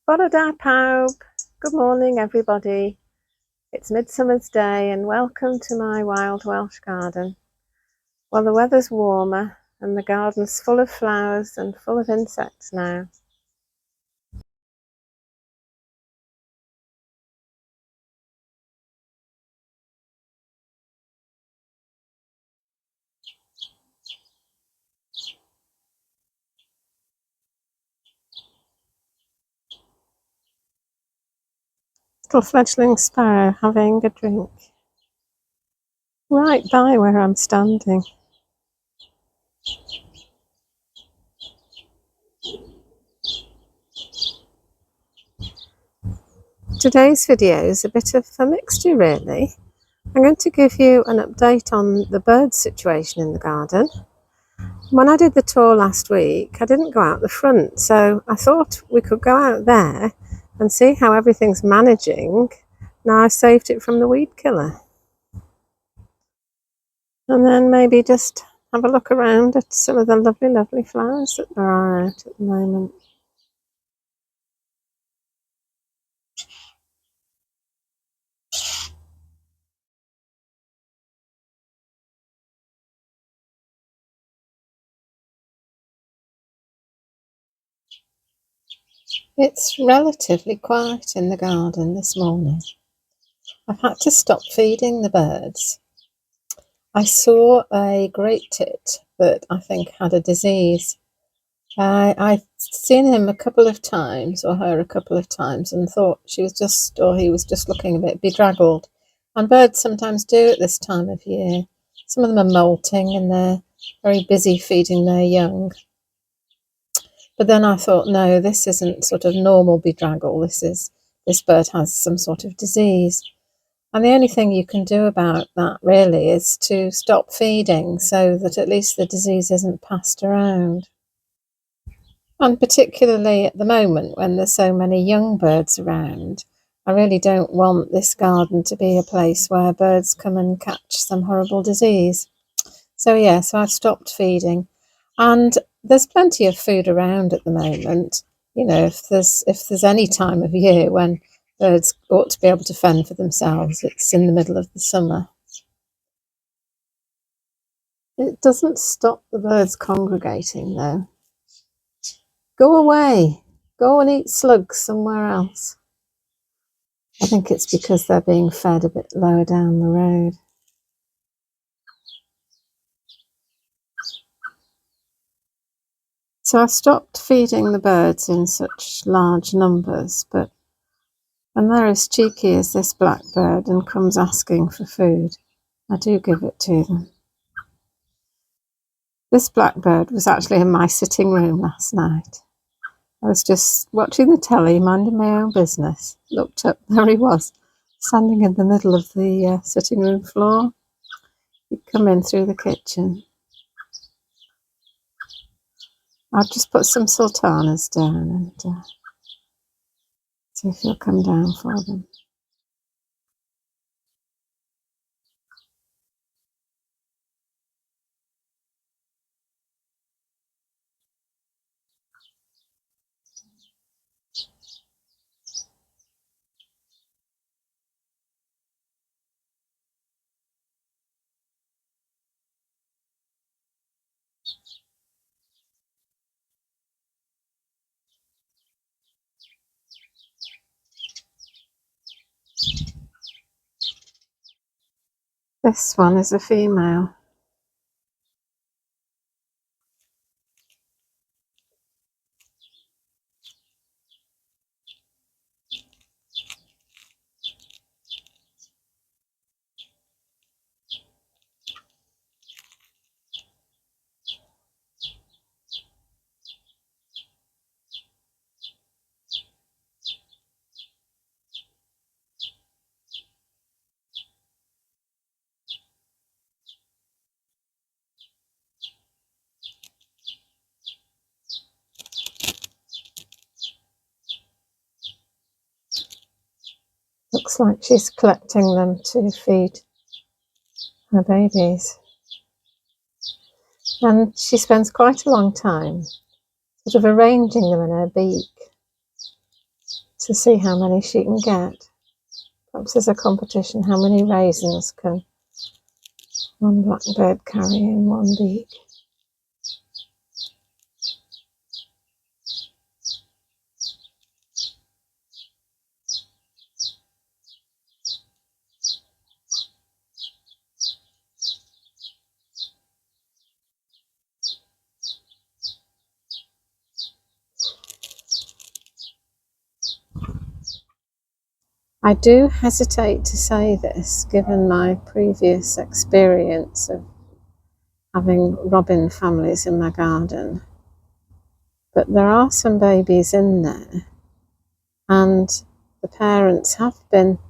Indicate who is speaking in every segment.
Speaker 1: Bore da pawb. Good morning, everybody. It's Midsummer's Day and welcome to my wild Welsh garden. Well, the weather's warmer and the garden's full of flowers and full of insects now. Little fledgling sparrow having a drink right by where I'm standing. Today's video is a bit of a mixture, really. I'm going to give you an update on the bird situation in the garden. When I did the tour last week, I didn't go out the front, so I thought we could go out there and see how everything's managing. Now I've saved it from the weed killer. And then maybe just have a look around at some of the lovely flowers that there are out at the moment. It's relatively quiet in the garden this morning. I've had to stop feeding the birds. I saw a great tit that I think had a disease. I've seen him a couple of times, or her a couple of times, and thought he was just looking a bit bedraggled. And birds sometimes do at this time of year. Some of them are molting and they're very busy feeding their young. But then I thought, no, this isn't sort of normal bedraggle. This bird has some sort of disease. And the only thing you can do about that really is to stop feeding so that at least the disease isn't passed around. And particularly at the moment when there's so many young birds around, I really don't want this garden to be a place where birds come and catch some horrible disease. So I've stopped feeding. And there's plenty of food around at the moment. You know, if there's any time of year when birds ought to be able to fend for themselves, it's in the middle of the summer. It doesn't stop the birds congregating, though. Go away. Go and eat slugs somewhere else. I think it's because they're being fed a bit lower down the road. So I stopped feeding the birds in such large numbers, but when they're as cheeky as this blackbird and comes asking for food, I do give it to them. This blackbird was actually in my sitting room last night. I was just watching the telly, minding my own business. Looked up, there he was, standing in the middle of the sitting room floor. He'd come in through the kitchen. I'll just put some sultanas down and see if he'll come down for them. This one is a female. Looks like she's collecting them to feed her babies. And she spends quite a long time sort of arranging them in her beak. to see how many she can get. Perhaps there's a competition, how many raisins can one blackbird carry in one beak. I do hesitate to say this, given my previous experience of having robin families in my garden, but there are some babies in there, and the parents have been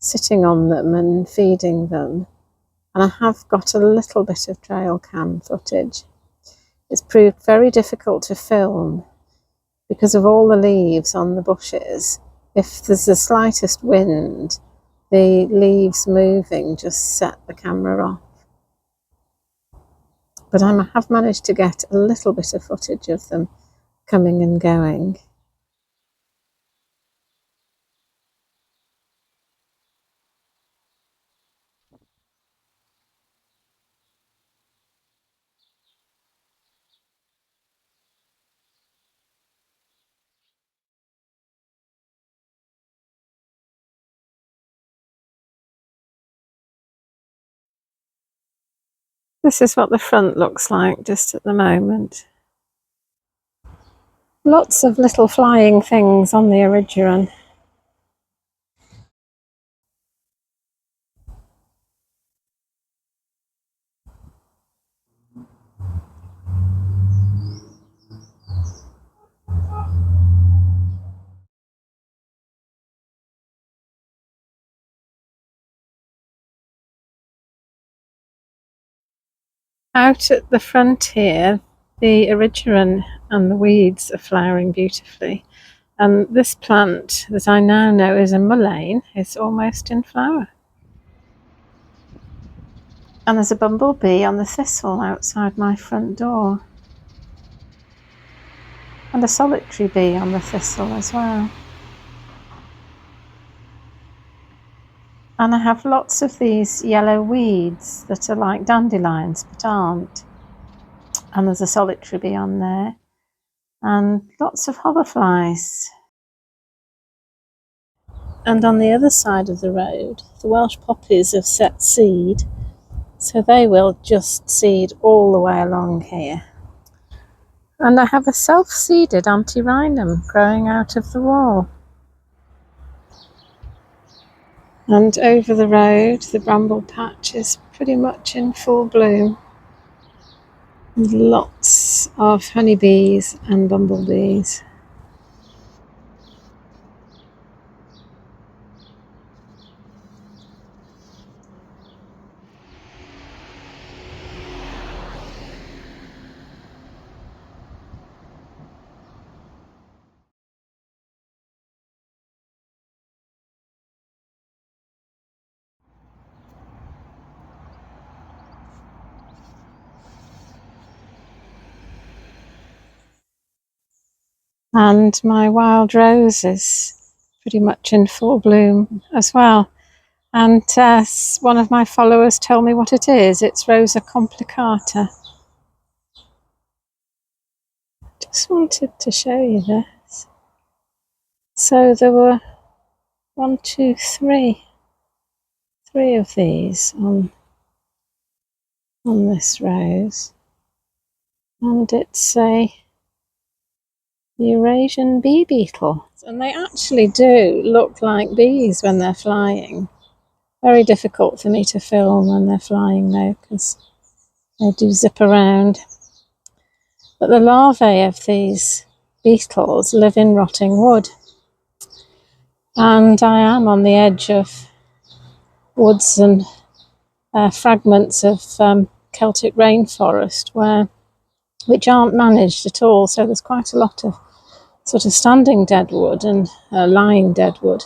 Speaker 1: sitting on them and feeding them, and I have got a little bit of trail cam footage. It's proved very difficult to film because of all the leaves on the bushes. If there's the slightest wind, the leaves moving just set the camera off. But I have managed to get a little bit of footage of them coming and going. This is what the front looks like just at the moment. Lots of little flying things on the erigeron. Out at the front here, the erigeron and the weeds are flowering beautifully. And this plant that I now know is a mullein is almost in flower. And there's a bumblebee on the thistle outside my front door. And a solitary bee on the thistle as well. And I have lots of these yellow weeds that are like dandelions but aren't. And there's a solitary bee on there. And lots of hoverflies. And on the other side of the road, the Welsh poppies have set seed, so they will just seed all the way along here. And I have a self-seeded antirrhinum growing out of the wall. And over the road, the bramble patch is pretty much in full bloom. With lots of honeybees and bumblebees. And my wild rose is pretty much in full bloom as well. And one of my followers told me what it is. It's Rosa complicata. Just wanted to show you this. So there were 1, 2, 3 of these on this rose. And it's a Eurasian bee beetle. And they actually do look like bees when they're flying. Very difficult for me to film when they're flying though, because they do zip around. But the larvae of these beetles live in rotting wood. And I am on the edge of woods and fragments of Celtic rainforest which aren't managed at all. So there's quite a lot of sort of standing deadwood and lying deadwood.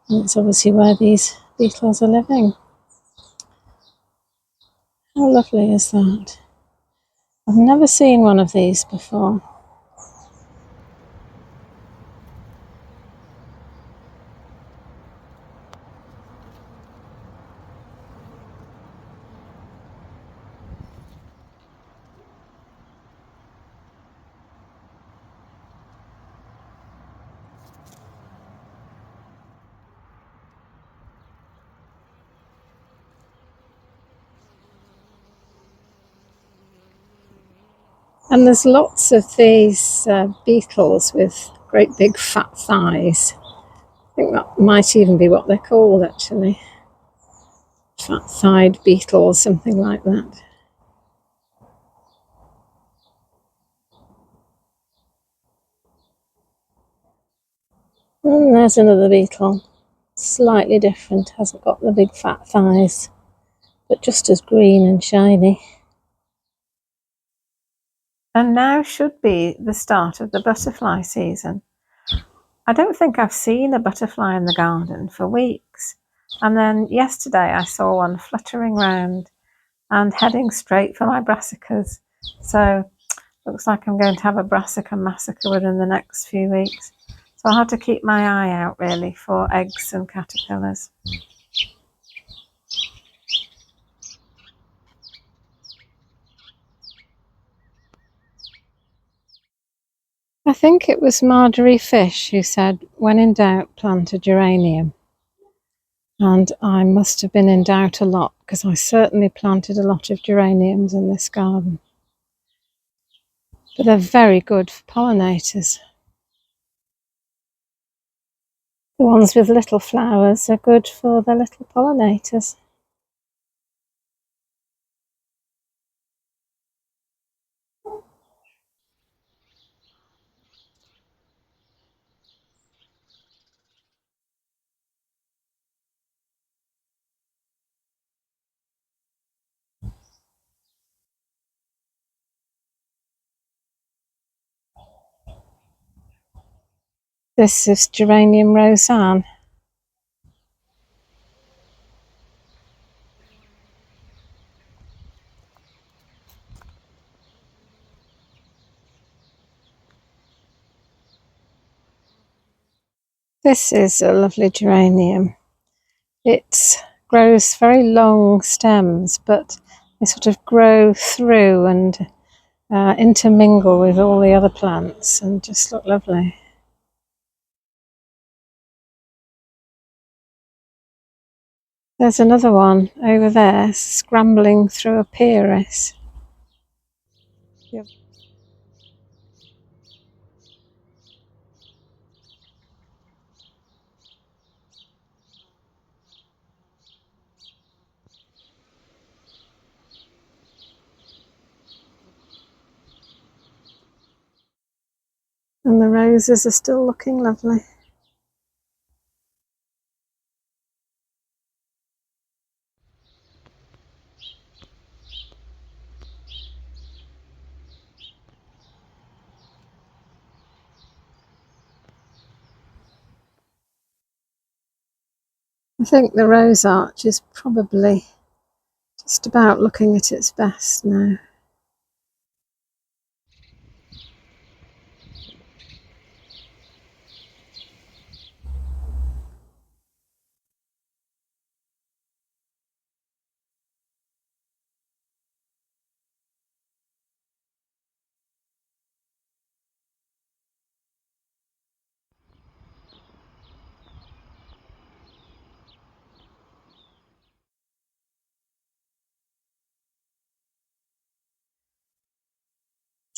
Speaker 1: And it's obviously where these beetles are living. How lovely is that? I've never seen one of these before. And there's lots of these beetles with great big fat thighs. I think that might even be what they're called, actually. Fat-thighed beetle, something like that. And there's another beetle. Slightly different, hasn't got the big fat thighs, but just as green and shiny. And now should be the start of the butterfly season. I don't think I've seen a butterfly in the garden for weeks. And then yesterday I saw one fluttering round and heading straight for my brassicas. So looks like I'm going to have a brassica massacre within the next few weeks. So I'll have to keep my eye out really for eggs and caterpillars. I think it was Marjorie Fish who said, when in doubt, plant a geranium. And I must have been in doubt a lot, because I certainly planted a lot of geraniums in this garden. But they're very good for pollinators. The ones with little flowers are good for the little pollinators. This is geranium Roseanne. This is a lovely geranium. It grows very long stems, but they sort of grow through and intermingle with all the other plants and just look lovely. There's another one over there scrambling through a pieris. Yep. And the roses are still looking lovely. I think the rose arch is probably just about looking at its best now.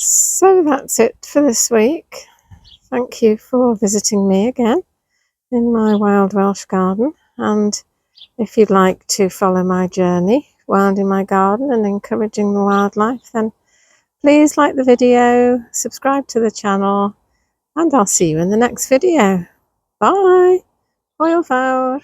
Speaker 1: So that's it for this week. Thank you for visiting me again in my wild Welsh garden, and if you'd like to follow my journey wild in my garden and encouraging the wildlife, then please like the video, subscribe to the channel, and I'll see you in the next video. Bye! Hwyl fawr!